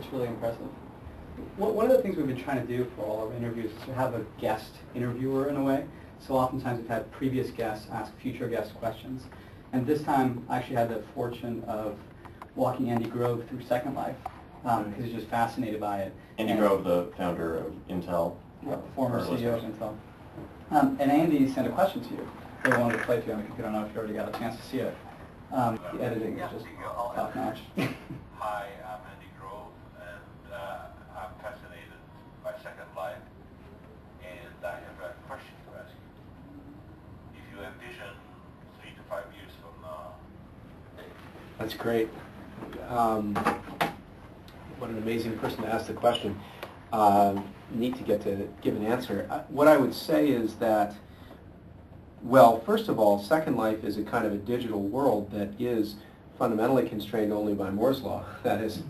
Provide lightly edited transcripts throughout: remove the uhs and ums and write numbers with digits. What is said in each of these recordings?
It's really impressive. One of the things we've been trying to do for all our interviews is to have a guest interviewer in a way. So oftentimes we've had previous guests ask future guests questions. And this time I actually had the fortune of walking Andy Grove through Second Life because he's just fascinated by it. Andy Grove, the founder of Intel. Former CEO of Intel. And Andy sent a question to you. They wanted to play to you on the computer. I don't know if you already got a chance to see it. The editing is just top notch. Hi, I'm Andy Grove, and I'm fascinated by Second Life, and I have a question to ask you. If you envision 3 to 5 years from now. That's great. What an amazing person to ask the question. Neat to get to give an answer. What I would say is that, well, first of all, Second Life is a kind of a digital world that is fundamentally constrained only by Moore's law. That is,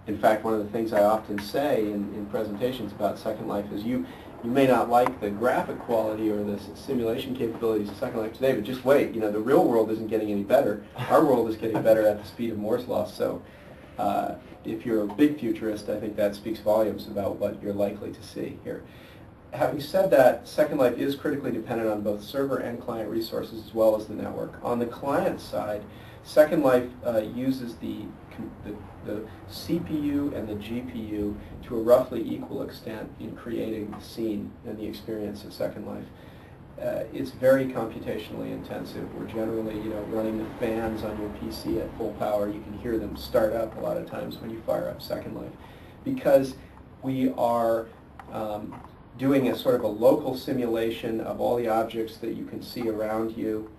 in fact, one of the things I often say in presentations about Second Life is you may not like the graphic quality or the simulation capabilities of Second Life today, but just wait. You know, the real world isn't getting any better. Our world is getting better at the speed of Moore's law. So if you're a big futurist, I think that speaks volumes about what you're likely to see here. Having said that, Second Life is critically dependent on both server and client resources as well as the network. On the client side, Second Life uses the CPU and the GPU to a roughly equal extent in creating the scene and the experience of Second Life. It's very computationally intensive. We're generally, running the fans on your PC at full power. You can hear them start up a lot of times when you fire up Second Life, because we are doing a sort of a local simulation of all the objects that you can see around you.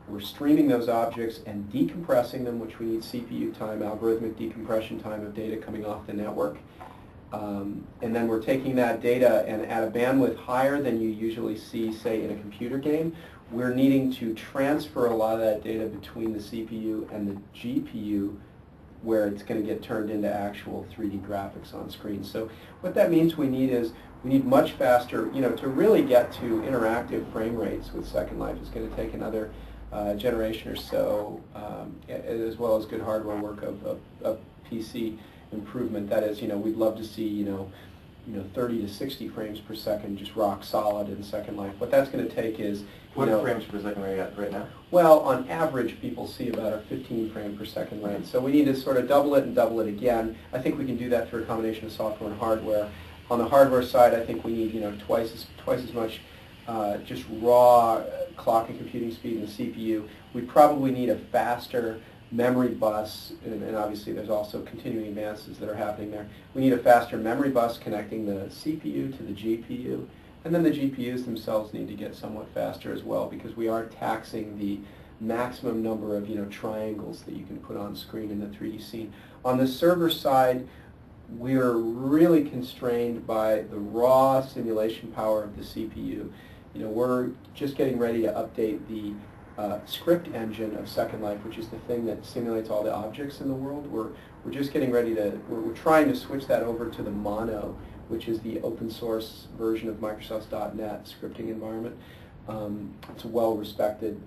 We're streaming those objects and decompressing them, which we need CPU time, algorithmic decompression time of data coming off the network. And then we're taking that data, and at a bandwidth higher than you usually see, say, in a computer game, we're needing to transfer a lot of that data between the CPU and the GPU, where it's going to get turned into actual 3D graphics on screen. So what that means we need much faster, to really get to interactive frame rates with Second Life is going to take another generation or so, as well as good hardware work of PC improvement. That is, we'd love to see, 30 to 60 frames per second just rock solid in Second Life. What that's going to take is, What frames per second are you at right now? Well, on average, people see about a 15 frame per second rate. So we need to sort of double it and double it again. I think we can do that through a combination of software and hardware. On the hardware side, I think we need, twice as much just raw clock and computing speed in the CPU. We probably need a faster memory bus, and obviously there's also continuing advances that are happening there. We need a faster memory bus connecting the CPU to the GPU, and then the GPUs themselves need to get somewhat faster as well, because we are taxing the maximum number of triangles that you can put on screen in the 3D scene. On the server side, we're really constrained by the raw simulation power of the CPU. We're just getting ready to update the script engine of Second Life, which is the thing that simulates all the objects in the world. We're just getting ready to, we're trying to switch that over to the Mono, which is the open source version of Microsoft's .NET scripting environment. It's a well-respected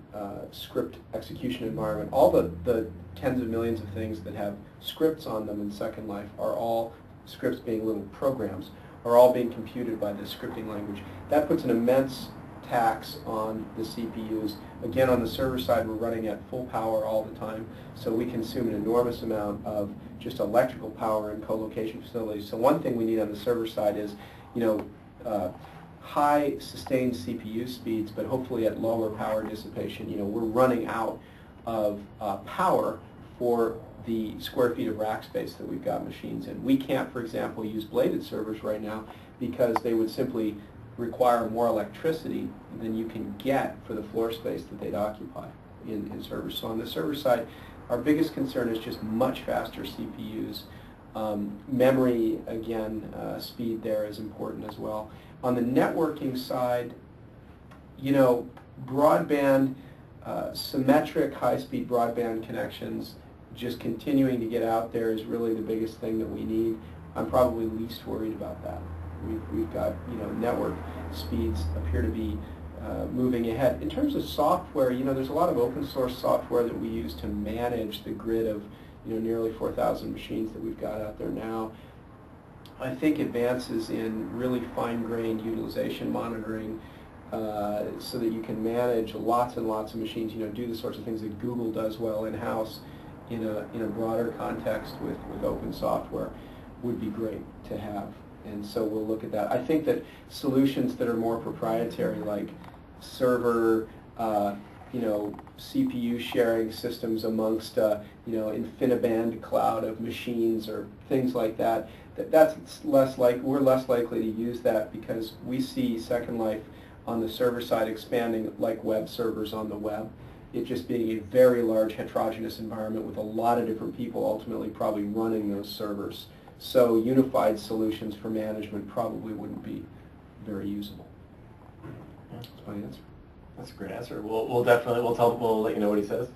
script execution environment. All the tens of millions of things that have scripts on them in Second Life are all scripts being little programs, are all being computed by this scripting language. That puts an immense tax on the CPUs. Again, on the server side, we're running at full power all the time, so we consume an enormous amount of just electrical power in co-location facilities. So one thing we need on the server side is, high sustained CPU speeds, but hopefully at lower power dissipation. We're running out of power for the square feet of rack space that we've got machines in. We can't, for example, use bladed servers right now because they would simply require more electricity than you can get for the floor space that they'd occupy in servers. So on the server side, our biggest concern is just much faster CPUs. Memory, again, speed there is important as well. On the networking side, broadband, symmetric high-speed broadband connections, just continuing to get out there is really the biggest thing that we need. I'm probably least worried about that. We've got, network speeds appear to be moving ahead. In terms of software, there's a lot of open source software that we use to manage the grid of, nearly 4,000 machines that we've got out there now. I think advances in really fine-grained utilization monitoring, so that you can manage lots and lots of machines, do the sorts of things that Google does well in-house in a broader context with open software would be great to have. And so we'll look at that. I think that solutions that are more proprietary, like server, CPU sharing systems amongst, InfiniBand cloud of machines or things like that, we're less likely to use that because we see Second Life on the server side expanding like web servers on the web. It just being a very large heterogeneous environment with a lot of different people ultimately probably running those servers. So unified solutions for management probably wouldn't be very usable. Yeah. That's my answer. That's a great answer. We'll let you know what he says.